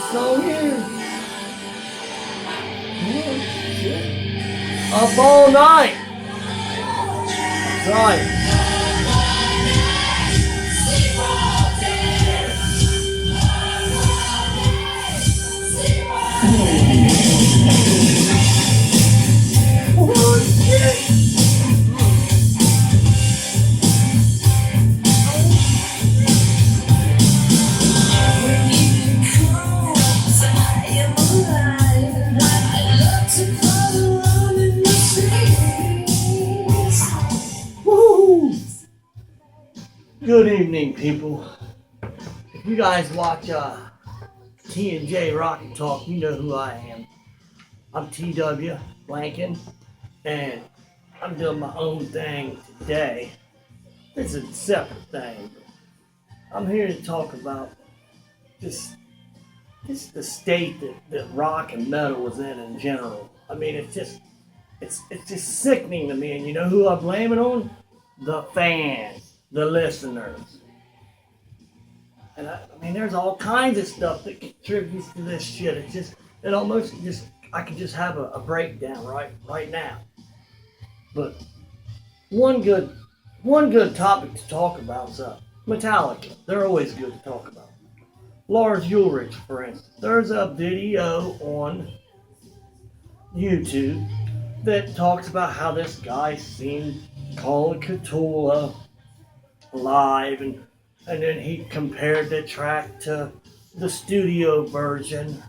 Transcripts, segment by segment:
this song here. Oh, shit. Up all night. That's right. Oh, shit. Good evening, people. If you guys watch T&J Rock and Talk, you know who I am. I'm TW Blanken, and I'm doing my own thing today. It's a separate thing. I'm here to talk about just the state that rock and metal is in general. I mean, it's just sickening to me. And you know who I blame it on? The fans, the listeners. And I mean, there's all kinds of stuff that contributes to this shit. It almost just, I could just have a breakdown right now. But one good topic to talk about is Metallica. They're always good to talk about. Lars Ulrich, for instance. There's a video on YouTube that talks about how this guy seen Colin Catola live, and then he compared the track to the studio version.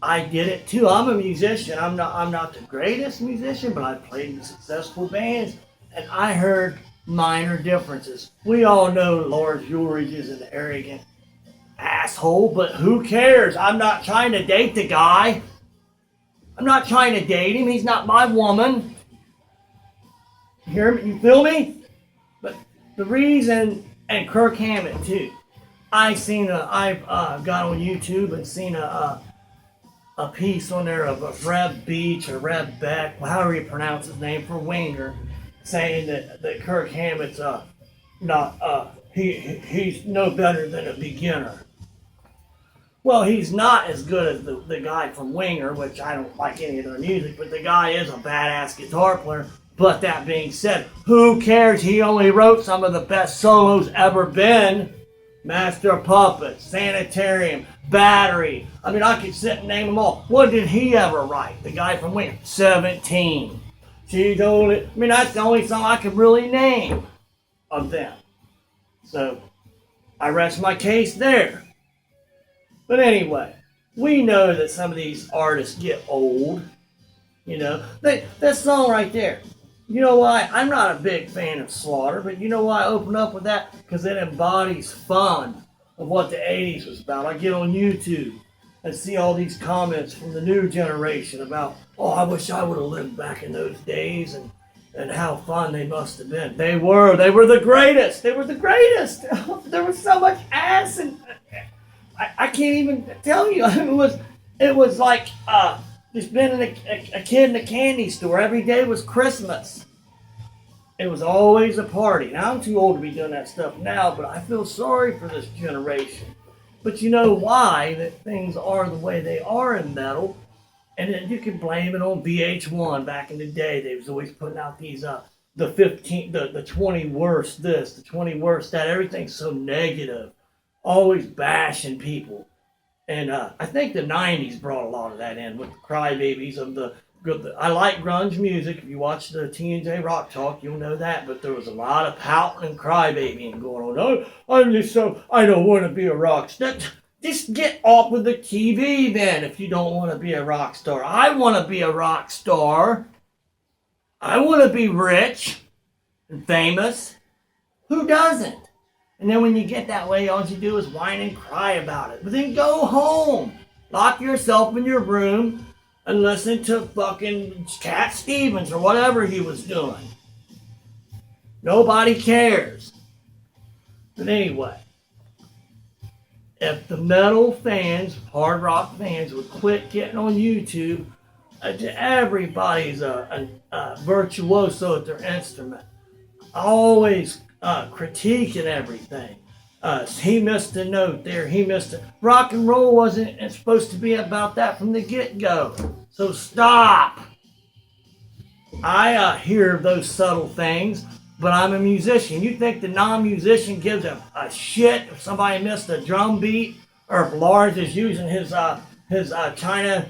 I did it too. I'm a musician. I'm not the greatest musician, but I played in successful bands, and I heard minor differences. We all know Lars Ulrich is an arrogant asshole, but who cares? I'm not trying to date the guy. I'm not trying to date him. He's not my woman. You hear me? You feel me? But the reason, and Kirk Hammett too. I've got on YouTube and seen a piece on there of Reb Beach or Reb Beck, however you pronounce his name, for Winger, saying that Kirk Hammett's he's no better than a beginner. Well, he's not as good as the guy from Winger, which I don't like any of their music, but the guy is a badass guitar player. But that being said, who cares? He only wrote some of the best solos ever been. Master of Puppets, Sanitarium, Battery. I mean, I could sit and name them all. What did he ever write? The guy from Winger? 17. She's only, I mean, that's the only song I could really name of them. So, I rest my case there. But anyway, we know that some of these artists get old. You know, that song right there. You know why? I'm not a big fan of Slaughter, but you know why I open up with that? Because it embodies fun of what the 80s was about. I get on YouTube and see all these comments from the new generation about, oh, I wish I would have lived back in those days, and how fun they must have been. They were the greatest. They were the greatest. There was so much ass, and I can't even tell you. It was like just being a kid in a candy store. Every day was Christmas. It was always a party. Now, I'm too old to be doing that stuff now, but I feel sorry for this generation. But you know why that things are the way they are in metal, and then you can blame it on VH1 back in the day. They was always putting out these the 20 worst this, the 20 worst that. Everything's so negative, always bashing people. And I think the 90s brought a lot of that in with the crybabies of the I like grunge music. If you watch the T&J Rock Talk, you'll know that. But there was a lot of pouting and crybabying going on. Oh, I don't want to be a rock star. Just get off of the TV then if you don't want to be a rock star. I want to be a rock star. I want to be rich and famous. Who doesn't? And then when you get that way, all you do is whine and cry about it. But then go home. Lock yourself in your room and listen to fucking Cat Stevens or whatever he was doing. Nobody cares. But anyway, if the metal fans, hard rock fans, would quit getting on YouTube, everybody's a virtuoso at their instrument. Always critiquing everything. He missed a note there. He missed it. Rock and roll wasn't supposed to be about that from the get-go. So stop. I hear those subtle things, but I'm a musician. You think the non-musician gives a shit if somebody missed a drum beat, or if Lars is using his China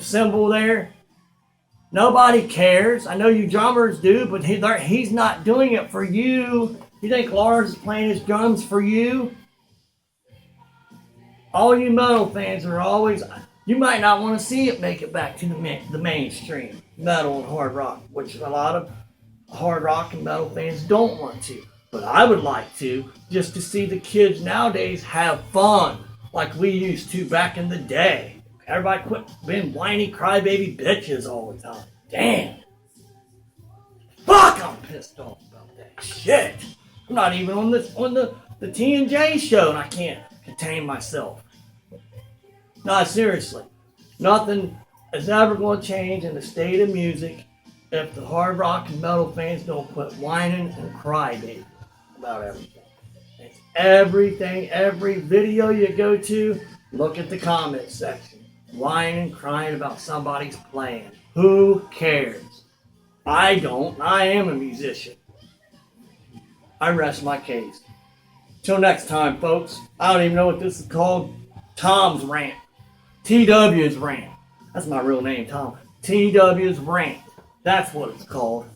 symbol there? Nobody cares. I know you drummers do, but he's not doing it for you. You think Lars is playing his drums for you? All you metal fans are always... You might not want to see it make it back to the mainstream, metal and hard rock, which a lot of hard rock and metal fans don't want to. But I would like to, just to see the kids nowadays have fun, like we used to back in the day. Everybody quit being whiny crybaby bitches all the time. Damn. Fuck, I'm pissed off about that shit. I'm not even on the T&J show, and I can't contain myself. No, seriously. Nothing is ever going to change in the state of music if the hard rock and metal fans don't quit whining and crybaby about everything. It's everything, every video you go to, look at the comment section. Whining and crying about somebody's playing. Who cares? I don't. I am a musician. I rest my case. Till next time, folks. I don't even know what this is called. Tom's Rant. TW's Rant. That's my real name, Tom. TW's Rant. That's what it's called.